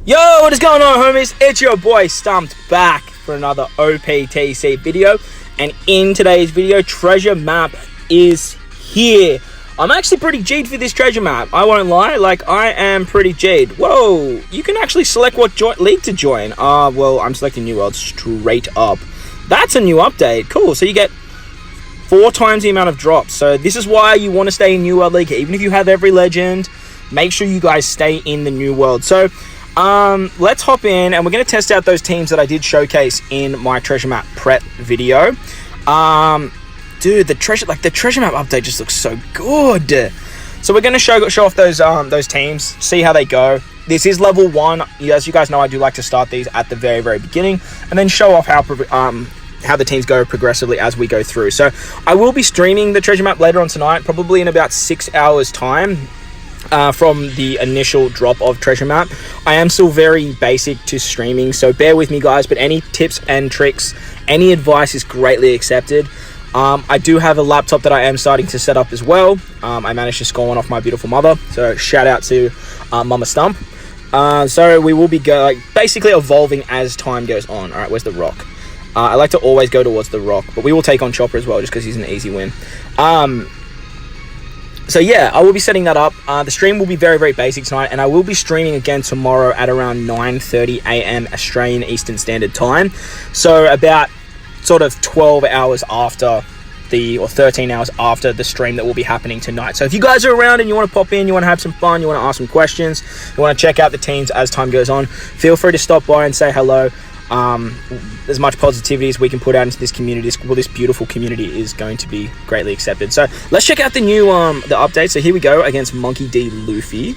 Yo, what is going on, homies? It's your boy Stumped back for another OPTC video, and in today's video, treasure map is here. I'm actually pretty G'd for this treasure map, I won't lie. Like, I am pretty G'd. Whoa, you can actually select what league to join. Well, I'm selecting New World straight up. That's a new update. Cool, so you get 4 times the amount of drops. So this is why you want to stay in New World League. Even if you have every legend, make sure you guys stay in the New World. So let's hop in, and we're going to test out those teams that I did showcase in my treasure map prep video. Dude, the treasure map update just looks so good. So we're going to show off those teams, see how they go. This is level 1. As you guys know, I do like to start these at the very beginning, and then show off how the teams go progressively as we go through. So I will be streaming the treasure map later on tonight, probably in about 6 hours time. From the initial drop of treasure map. I am still very basic to streaming, so bear with me, guys, but any tips and tricks, any advice is greatly accepted. I do have a laptop that I am starting to set up as well. I managed to score one off my beautiful mother, so shout out to Mama Stump. So we will be basically evolving as time goes on. Alright, where's the rock? I like to always go towards the rock, but we will take on Chopper as well, just because he's an easy win. So yeah, I will be setting that up. The stream will be very basic tonight, and I will be streaming again tomorrow at around 9:30 AM Australian Eastern Standard Time. So about sort of 12 hours after or 13 hours after the stream that will be happening tonight. So if you guys are around and you want to pop in, you want to have some fun, you want to ask some questions, you want to check out the teams as time goes on, feel free to stop by and say hello. As much positivity as we can put out into this community, this beautiful community, is going to be greatly accepted. So let's check out the new the update. So here we go against Monkey D. Luffy.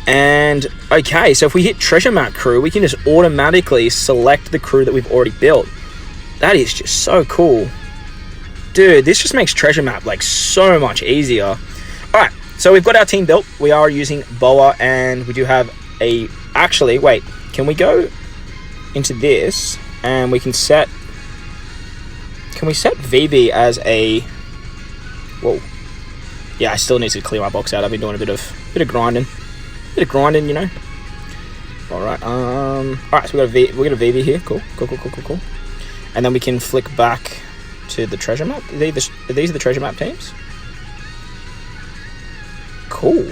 And okay, so if we hit treasure map crew, we can just automatically select the crew that we've already built. That is just so cool, dude. This just makes treasure map like so much easier. All right, so we've got our team built. We are using Boa, and we do have a wait, can we go into this, and we can set VB as a, whoa, yeah, I still need to clear my box out. I've been doing a bit of grinding, you know. All right, so we got a VB here. Cool. And then we can flick back to the treasure map. Are these the treasure map teams? Cool,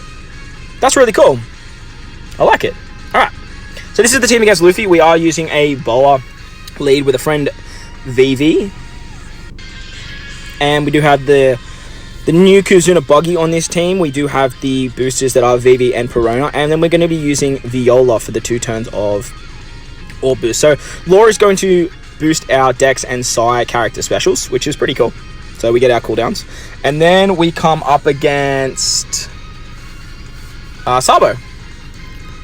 that's really cool. I like it. All right. So this is the team against Luffy. We are using a Boa lead with a friend VV. And we do have the new Kuzuna buggy on this team. We do have the boosters that are VV and Perona. And then we're going to be using Viola for the 2 turns of Orb Boost. So Laura is going to boost our Dex and Sai character specials, which is pretty cool. So we get our cooldowns. And then we come up against Sabo.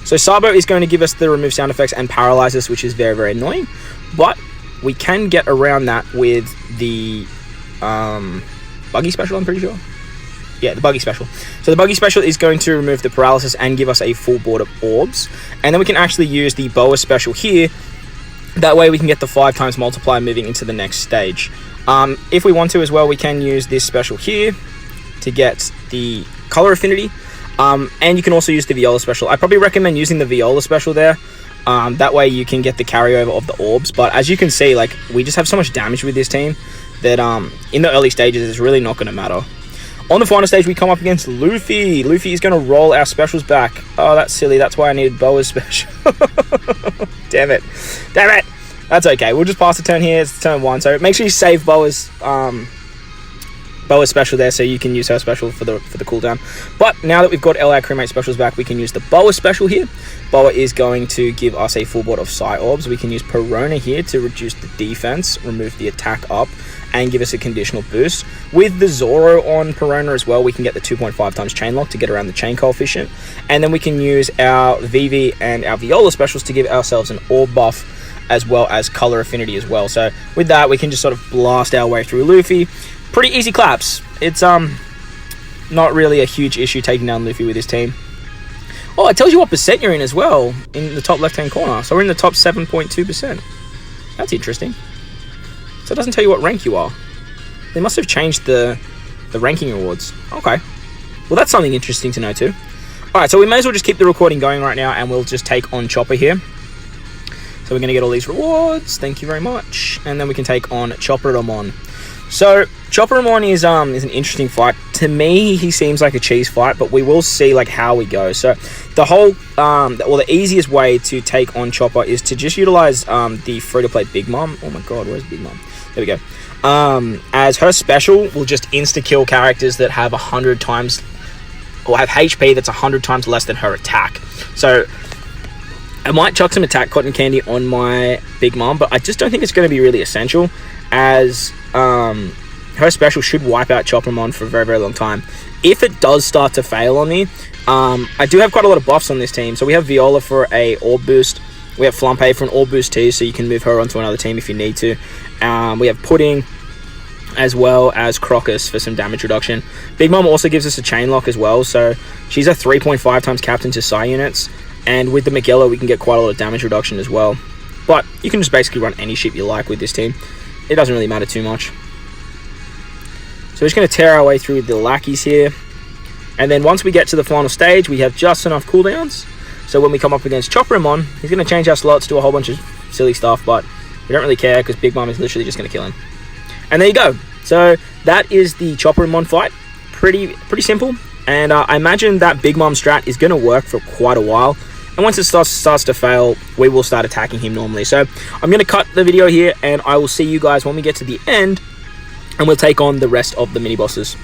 So Sabo is going to give us the remove sound effects and paralyze us, which is very annoying. But we can get around that with the buggy special, I'm pretty sure. Yeah, the buggy special. So the buggy special is going to remove the paralysis and give us a full board of orbs. And then we can actually use the Boa special here. That way we can get the 5 times multiplier moving into the next stage. If we want to as well, we can use this special here to get the color affinity. And you can also use the Viola special. I probably recommend using the Viola special there. That way you can get the carryover of the orbs. But as you can see, like, we just have so much damage with this team that in the early stages it's really not going to matter. On the final stage, we come up against Luffy. Luffy is going to roll our specials back. Oh, that's silly. That's why I needed Boa's special. Damn it. That's okay. We'll just pass the turn here. It's turn 1. So make sure you save Boa's special there, so you can use her special for the cooldown. But now that we've got all our crewmate specials back, we can use the Boa special here. Boa is going to give us a full board of Psy Orbs. We can use Perona here to reduce the defense, remove the attack up, and give us a conditional boost. With the Zoro on Perona as well, we can get the 2.5 times chain lock to get around the chain coefficient. And then we can use our VV and our Viola specials to give ourselves an orb buff, as well as color affinity as well. So with that, we can just sort of blast our way through Luffy. Pretty easy claps. It's not really a huge issue taking down Luffy with his team. Oh, it tells you what percent you're in as well in the top left-hand corner. So we're in the top 7.2%. That's interesting. So it doesn't tell you what rank you are. They must have changed the ranking rewards. Okay. Well, that's something interesting to know too. Alright, so we may as well just keep the recording going right now, and we'll just take on Chopper here. So we're going to get all these rewards. Thank you very much. And then we can take on Choppermon. So Choppermon is an interesting fight. To me, he seems like a cheese fight, but we will see like how we go. So the whole, the easiest way to take on Chopper is to just utilize the free-to-play Big Mom. Oh my god, where's Big Mom? There we go. As her special will just insta-kill characters that have 100 times, or have HP that's 100 times less than her attack. So I might chuck some attack cotton candy on my Big Mom, but I just don't think it's going to be really essential, as her special should wipe out Choppermon for a very, very long time. If it does start to fail on me, I do have quite a lot of buffs on this team. So we have Viola for a orb boost. We have Flampe for an orb boost too, so you can move her onto another team if you need to. We have Pudding, as well as Crocus for some damage reduction. Big Mom also gives us a chain lock as well, so she's a 3.5 times captain to Psi units. And with the Magella, we can get quite a lot of damage reduction as well. But you can just basically run any ship you like with this team. It doesn't really matter too much. So we're just going to tear our way through the lackeys here. And then once we get to the final stage, we have just enough cooldowns. So when we come up against Choppermon, he's going to change our slots, do a whole bunch of silly stuff, but we don't really care because Big Mom is literally just going to kill him. And there you go. So that is the Choppermon fight. Pretty simple. And I imagine that Big Mom strat is going to work for quite a while. And once it starts to fail, we will start attacking him normally. So I'm going to cut the video here, and I will see you guys when we get to the end, and we'll take on the rest of the mini-bosses.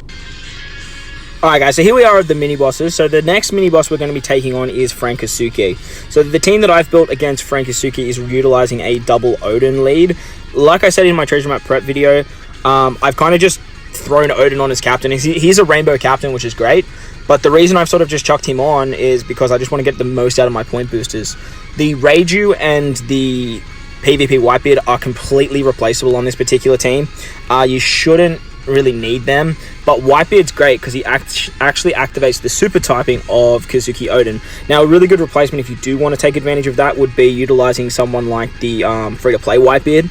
Alright guys, so here we are at the mini-bosses. So the next mini-boss we're going to be taking on is Frankosuke. So the team that I've built against Frankosuke is utilizing a double Odin lead. Like I said in my treasure map prep video, I've kind of just thrown Odin on as captain. He's a rainbow captain, which is great. But the reason I've sort of just chucked him on is because I just want to get the most out of my point boosters. The Reiju and the PvP Whitebeard are completely replaceable on this particular team. You shouldn't really need them, but Whitebeard's great because he actually activates the super typing of Kazuki Odin. Now, a really good replacement if you do want to take advantage of that would be utilizing someone like the free-to-play Whitebeard.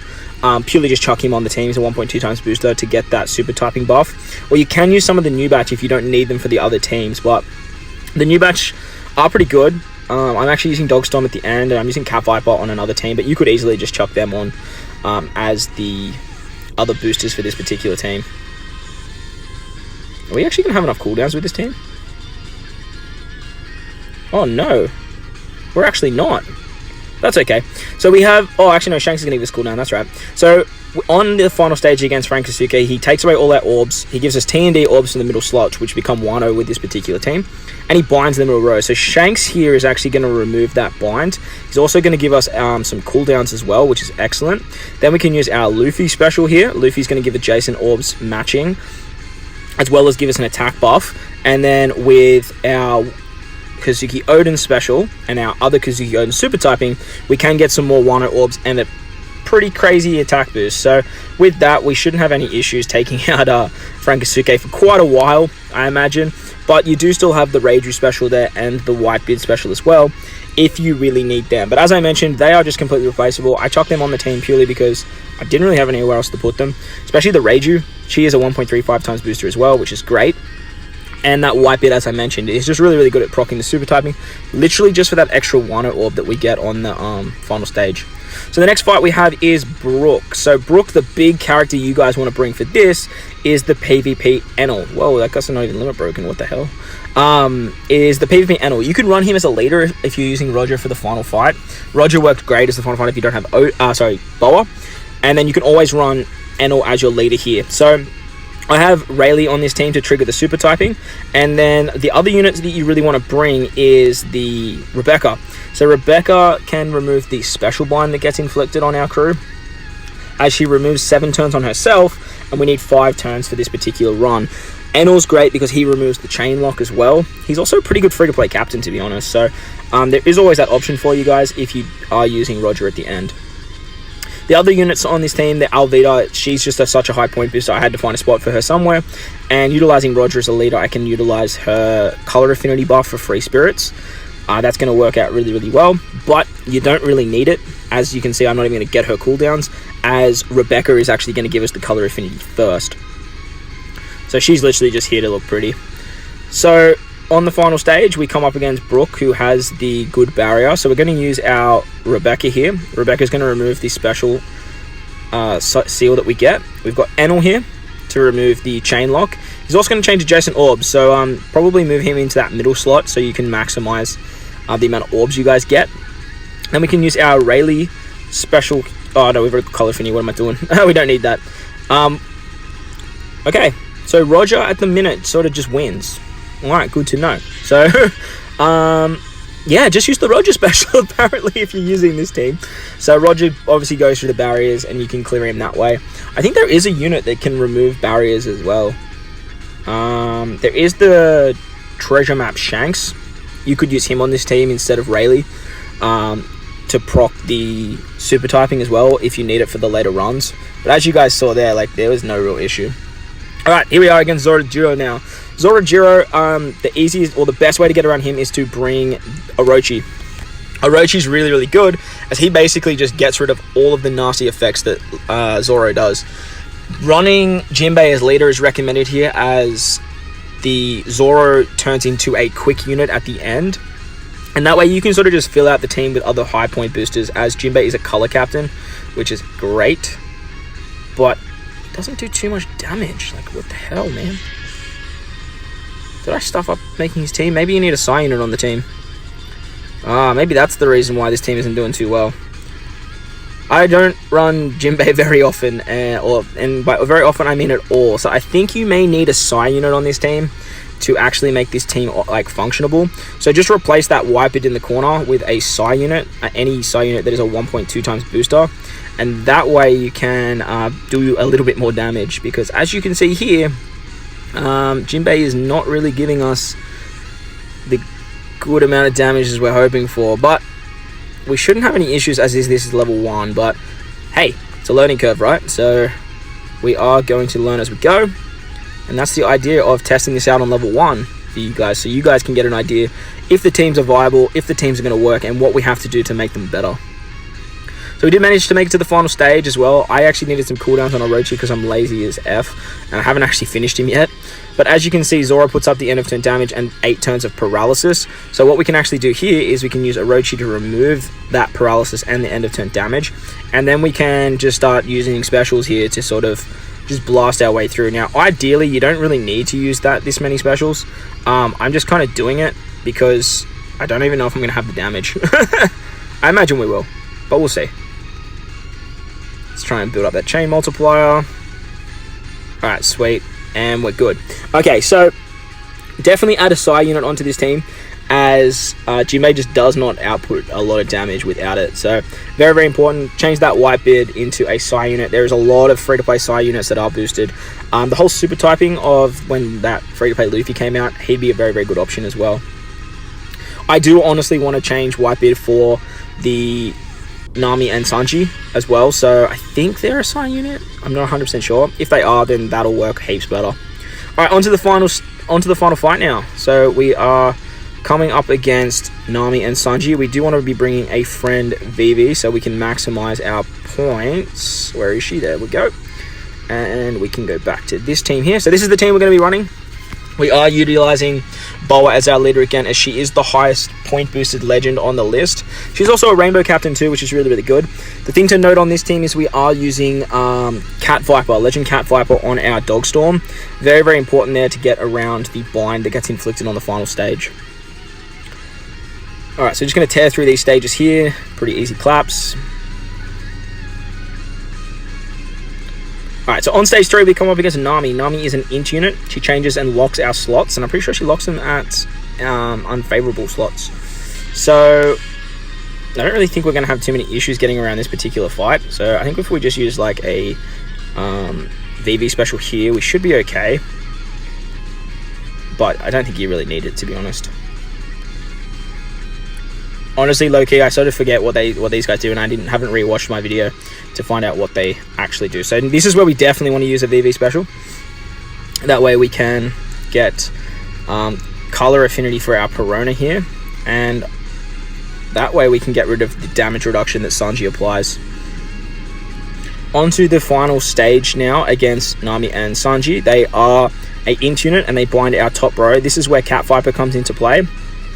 Purely just chuck him on the team. He's a 1.2 times booster to get that super typing buff. Or you can use some of the new batch if you don't need them for the other teams, but the new batch are pretty good. I'm actually using Dogstorm at the end, and I'm using Cat Viper on another team, but you could easily just chuck them on as the other boosters for this particular team. Are we actually going to have enough cooldowns with this team? Oh no, we're actually not. That's okay. So we have... Oh, actually, no, Shanks is going to give us cooldown. That's right. So on the final stage against Frankosuke, he takes away all our orbs. He gives us T&D orbs in the middle slot, which become 1-0 with this particular team. And he binds the middle row. So Shanks here is actually going to remove that bind. He's also going to give us some cooldowns as well, which is excellent. Then we can use our Luffy special here. Luffy's going to give adjacent orbs matching, as well as give us an attack buff. And then with our Kazuki Odin special and our other Kazuki Odin super typing, we can get some more Wano orbs and a pretty crazy attack boost. So with that, we shouldn't have any issues taking out Frankosuke for quite a while, I imagine. But you do still have the Reiju special there and the Whitebeard special as well, if you really need them. But as I mentioned, they are just completely replaceable. I chucked them on the team purely because I didn't really have anywhere else to put them, especially the Reiju. She is a 1.35 times booster as well, which is great. And that Whitebeard, as I mentioned, is just really, really good at proccing the super typing, literally just for that extra Wano orb that we get on the final stage. So the next fight we have is Brook. So Brook, the big character you guys want to bring for this, is the PvP Enel. Whoa, that guy's not even limit broken, what the hell? Is the PvP Enel. You can run him as a leader if you're using Roger for the final fight. Roger worked great as the final fight if you don't have Boa. And then you can always run Enel as your leader here. So I have Rayleigh on this team to trigger the super typing, and then the other units that you really want to bring is the Rebecca. So Rebecca can remove the special bind that gets inflicted on our crew, as she removes 7 turns on herself, and we need 5 turns for this particular run. Enel's great because he removes the chain lock as well. He's also a pretty good free-to-play captain, to be honest, so there is always that option for you guys if you are using Roger at the end. The other units on this team, the Alvida, she's just such a high point booster. I had to find a spot for her somewhere. And utilizing Roger as a leader, I can utilize her color affinity buff for free spirits. That's going to work out really, really well. But you don't really need it. As you can see, I'm not even going to get her cooldowns, as Rebecca is actually going to give us the color affinity first. So she's literally just here to look pretty. So on the final stage, we come up against Brook, who has the good barrier. So we're going to use our Rebecca here. Rebecca's going to remove the special seal that we get. We've got Enel here to remove the chain lock. He's also going to change adjacent orbs, so probably move him into that middle slot so you can maximize the amount of orbs you guys get. Then we can use our Rayleigh special. Oh no, we've already got color Finny. What am I doing? We don't need that. Okay, so Roger at the minute sort of just wins. Alright, good to know. So, yeah, just use the Roger special, apparently, if you're using this team. So, Roger obviously goes through the barriers, and you can clear him that way. I think there is a unit that can remove barriers as well. There is the treasure map Shanks. You could use him on this team instead of Rayleigh, to proc the super typing as well, if you need it for the later runs. But as you guys saw there, like, there was no real issue. Alright, here we are against Zorojuro now. Zorojuro, the easiest or the best way to get around him is to bring Orochi. Orochi's really, really good, as he basically just gets rid of all of the nasty effects that Zoro does. Running Jinbei as leader is recommended here, as the Zoro turns into a quick unit at the end. And that way you can sort of just fill out the team with other high point boosters, as Jinbei is a color captain, which is great. But it doesn't do too much damage. Like, what the hell, man? Did I stuff up making his team? Maybe you need a Psy unit on the team. Maybe that's the reason why this team isn't doing too well. I don't run Jinbei very often, and by very often I mean at all. So I think you may need a Psy unit on this team to actually make this team like functionable. So just replace that Wipeout in the corner with a Psy unit, any Psy unit that is a 1.2 times booster, and that way you can do a little bit more damage, because as you can see here, Jinbei is not really giving us the good amount of damage as we're hoping for, but we shouldn't have any issues, as this is level 1. But hey, it's a learning curve, right? So we are going to learn as we go, and that's the idea of testing this out on level 1 for you guys, so you guys can get an idea if the teams are viable, if the teams are going to work, and what we have to do to make them better. So we did manage to make it to the final stage as well. I actually needed some cooldowns on Orochi because I'm lazy as F, and I haven't actually finished him yet. But as you can see, Zoro puts up the end of turn damage and 8 turns of paralysis. So what we can actually do here is we can use Orochi to remove that paralysis and the end of turn damage. And then we can just start using specials here to sort of just blast our way through. Now, ideally, you don't really need to use this many specials. I'm just kind of doing it because I don't even know if I'm going to have the damage. I imagine we will, but we'll see. Let's try and build up that chain multiplier. Alright, sweet. And we're good. Okay, so definitely add a Psy unit onto this team, as Jinbei just does not output a lot of damage without it. So very, very important. Change that Whitebeard into a Psy unit. There is a lot of free-to-play Psy units that are boosted. The whole super typing of when that free-to-play Luffy came out, he'd be a very, very good option as well. I do honestly want to change Whitebeard for the Nami and Sanji as well, so I think they're a Psy unit. I'm not 100% sure. If they are, then that'll work heaps better. Alright, onto the final fight now. So we are coming up against Nami and Sanji. We do want to be bringing a friend Vivi so we can maximize our points. Where is she? There we go. And we can go back to this team here. So this is the team we're going to be running. We are utilizing Boa as our leader again, as she is the highest point boosted legend on the list. She's also a rainbow captain too, which is really, really good. The thing to note on this team is we are using Cat Viper, Legend Cat Viper on our Dog Storm. Very, very important there to get around the bind that gets inflicted on the final stage. Alright, so just going to tear through these stages here. Pretty easy claps. Alright, so on stage 3 we come up against Nami. Nami is an int unit. She changes and locks our slots, and I'm pretty sure she locks them at unfavorable slots. So I don't really think we're going to have too many issues getting around this particular fight. So I think if we just use like a VV special here, we should be okay. But I don't think you really need it, to be honest. Honestly, low-key, I sort of forget what these guys do, and I haven't rewatched my video to find out what they actually do. So this is where we definitely want to use a VV special. That way we can get color affinity for our Perona here, and that way we can get rid of the damage reduction that Sanji applies. onto the final stage now against Nami and Sanji. They are a int unit and they bind our top row. This is where Cat Viper comes into play,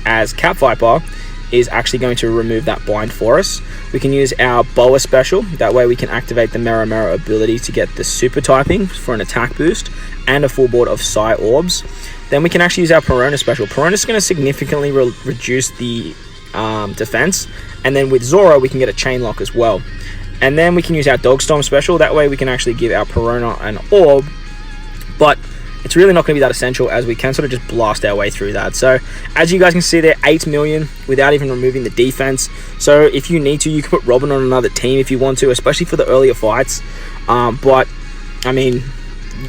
as Cat Viper is actually going to remove that bind for us. We can use our Boa special. That way we can activate the Mera Mera ability to get the super typing for an attack boost and a full board of Psy Orbs. Then we can actually use our Perona special. Perona is going to significantly reduce the defense, and then with Zoro we can get a chain lock as well. And then we can use our Dog Storm special. That way we can actually give our Perona an orb, but it's really not going to be that essential, as we can sort of just blast our way through that. So as you guys can see there, 8 million without even removing the defense. So if you need to, you can put Robin on another team if you want to, especially for the earlier fights. But I mean,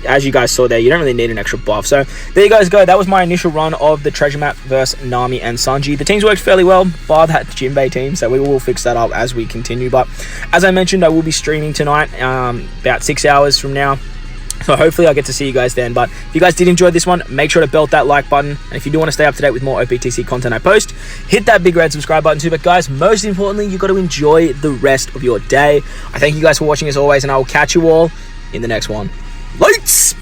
as you guys saw there, you don't really need an extra buff. So there you guys go. That was my initial run of the treasure map versus Nami and Sanji. The teams worked fairly well, bar that Jinbei team, so we will fix that up as we continue. But as I mentioned, I will be streaming tonight, about 6 hours from now. So hopefully I'll get to see you guys then. But if you guys did enjoy this one, make sure to belt that like button. And if you do want to stay up to date with more OPTC content I post, hit that big red subscribe button too. But guys, most importantly, you got to enjoy the rest of your day. I thank you guys for watching as always, and I will catch you all in the next one. Lights!